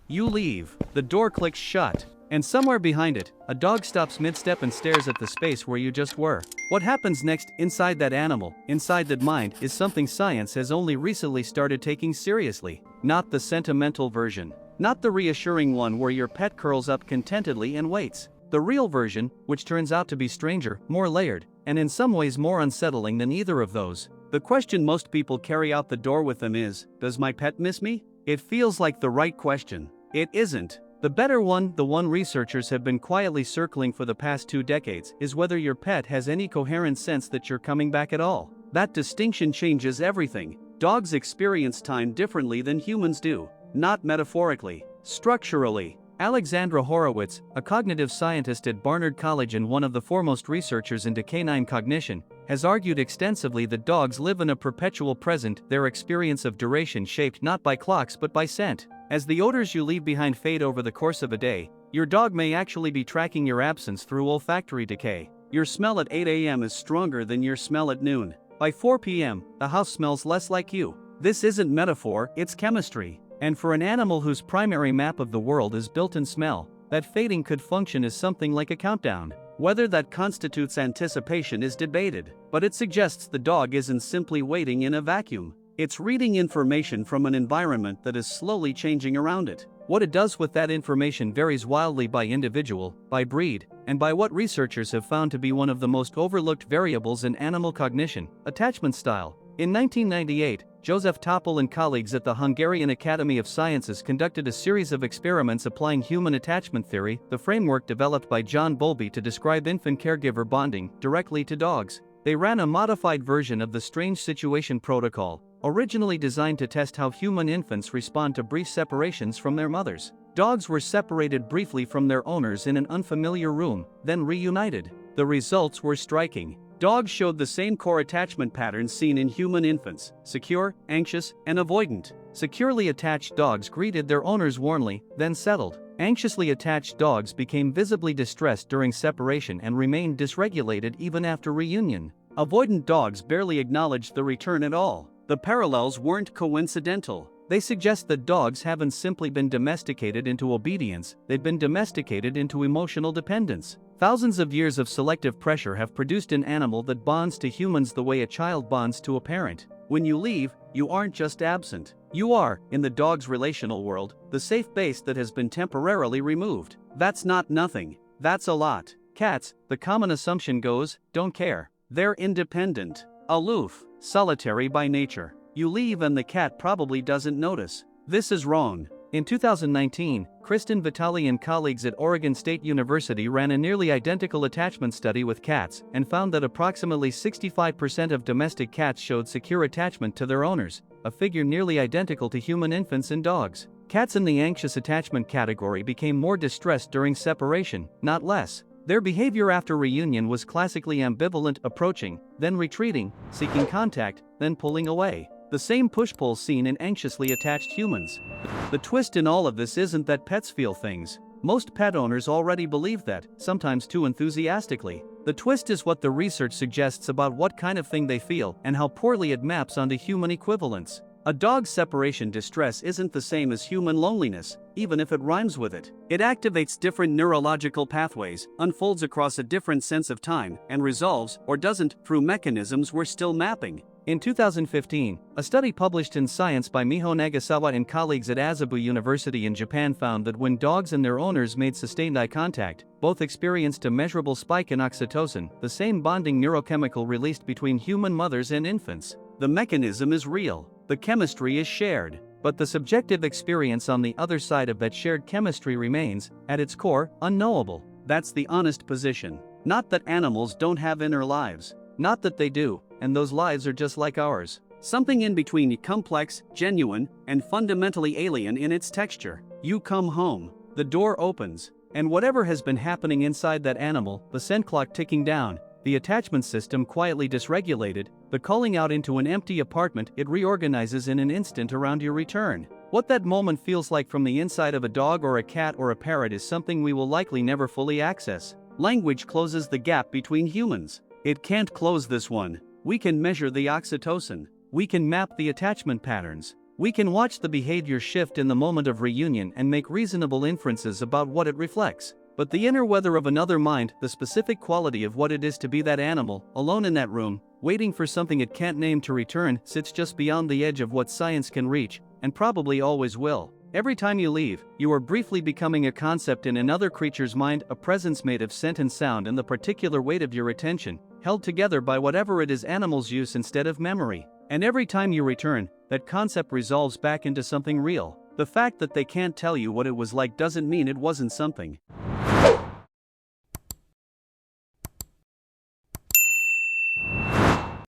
You leave, the door clicks shut, and somewhere behind it, a dog stops mid-step and stares at the space where you just were. What happens next inside that animal, inside that mind, is something science has only recently started taking seriously. Not the sentimental version. Not the reassuring one where your pet curls up contentedly and waits. The real version, which turns out to be stranger, more layered, and in some ways more unsettling than either of those. The question most people carry out the door with them is, does my pet miss me? It feels like the right question. It isn't. The better one, the one researchers have been quietly circling for the past 2 decades, is whether your pet has any coherent sense that you're coming back at all. That distinction changes everything. Dogs experience time differently than humans do. Not metaphorically, structurally. Alexandra Horowitz, a cognitive scientist at Barnard College and one of the foremost researchers into canine cognition, has argued extensively that dogs live in a perpetual present, their experience of duration shaped not by clocks but by scent. As the odors you leave behind fade over the course of a day, your dog may actually be tracking your absence through olfactory decay. Your smell at 8 a.m. is stronger than your smell at noon. By 4 p.m., the house smells less like you. This isn't metaphor, it's chemistry. And for an animal whose primary map of the world is built in smell, that fading could function as something like a countdown. Whether that constitutes anticipation is debated, but it suggests the dog isn't simply waiting in a vacuum. It's reading information from an environment that is slowly changing around it. What it does with that information varies wildly by individual, by breed, and by what researchers have found to be one of the most overlooked variables in animal cognition: attachment style. In 1998, Joseph Topol and colleagues at the Hungarian Academy of Sciences conducted a series of experiments applying human attachment theory, the framework developed by John Bowlby to describe infant-caregiver bonding, directly to dogs. They ran a modified version of the strange situation protocol, originally designed to test how human infants respond to brief separations from their mothers. Dogs were separated briefly from their owners in an unfamiliar room, then reunited. The results were striking. Dogs showed the same core attachment patterns seen in human infants: secure, anxious, and avoidant. Securely attached dogs greeted their owners warmly, then settled. Anxiously attached dogs became visibly distressed during separation and remained dysregulated even after reunion. Avoidant dogs barely acknowledged the return at all. The parallels weren't coincidental. They suggest that dogs haven't simply been domesticated into obedience, they've been domesticated into emotional dependence. Thousands of years of selective pressure have produced an animal that bonds to humans the way a child bonds to a parent. When you leave, you aren't just absent. You are, in the dog's relational world, the safe base that has been temporarily removed. That's not nothing. That's a lot. Cats, the common assumption goes, don't care. They're independent, aloof, solitary by nature. You leave and the cat probably doesn't notice. This is wrong. In 2019, Kristen Vitale and colleagues at Oregon State University ran a nearly identical attachment study with cats and found that approximately 65% of domestic cats showed secure attachment to their owners, a figure nearly identical to human infants and dogs. Cats in the anxious attachment category became more distressed during separation, not less. Their behavior after reunion was classically ambivalent, approaching, then retreating, seeking contact, then pulling away. The same push-pull seen in anxiously attached humans. The twist in all of this isn't that pets feel things. Most pet owners already believe that, sometimes too enthusiastically. The twist is what the research suggests about what kind of thing they feel and how poorly it maps onto human equivalents. A dog's separation distress isn't the same as human loneliness, even if it rhymes with it. It activates different neurological pathways, unfolds across a different sense of time, and resolves, or doesn't, through mechanisms we're still mapping. In 2015, a study published in Science by Miho Nagasawa and colleagues at Azabu University in Japan found that when dogs and their owners made sustained eye contact, both experienced a measurable spike in oxytocin, the same bonding neurochemical released between human mothers and infants. The mechanism is real. The chemistry is shared. But the subjective experience on the other side of that shared chemistry remains, at its core, unknowable. That's the honest position. Not that animals don't have inner lives. Not that they do, and those lives are just like ours. Something in between complex, genuine, and fundamentally alien in its texture. You come home. The door opens. And whatever has been happening inside that animal, the scent clock ticking down, the attachment system quietly dysregulated, the calling out into an empty apartment, it reorganizes in an instant around your return. What that moment feels like from the inside of a dog or a cat or a parrot is something we will likely never fully access. Language closes the gap between humans. It can't close this one. We can measure the oxytocin. We can map the attachment patterns. We can watch the behavior shift in the moment of reunion and make reasonable inferences about what it reflects. But the inner weather of another mind, the specific quality of what it is to be that animal, alone in that room, waiting for something it can't name to return, sits just beyond the edge of what science can reach, and probably always will. Every time you leave, you are briefly becoming a concept in another creature's mind, a presence made of scent and sound and the particular weight of your attention, held together by whatever it is animals use instead of memory. And every time you return, that concept resolves back into something real. The fact that they can't tell you what it was like doesn't mean it wasn't something.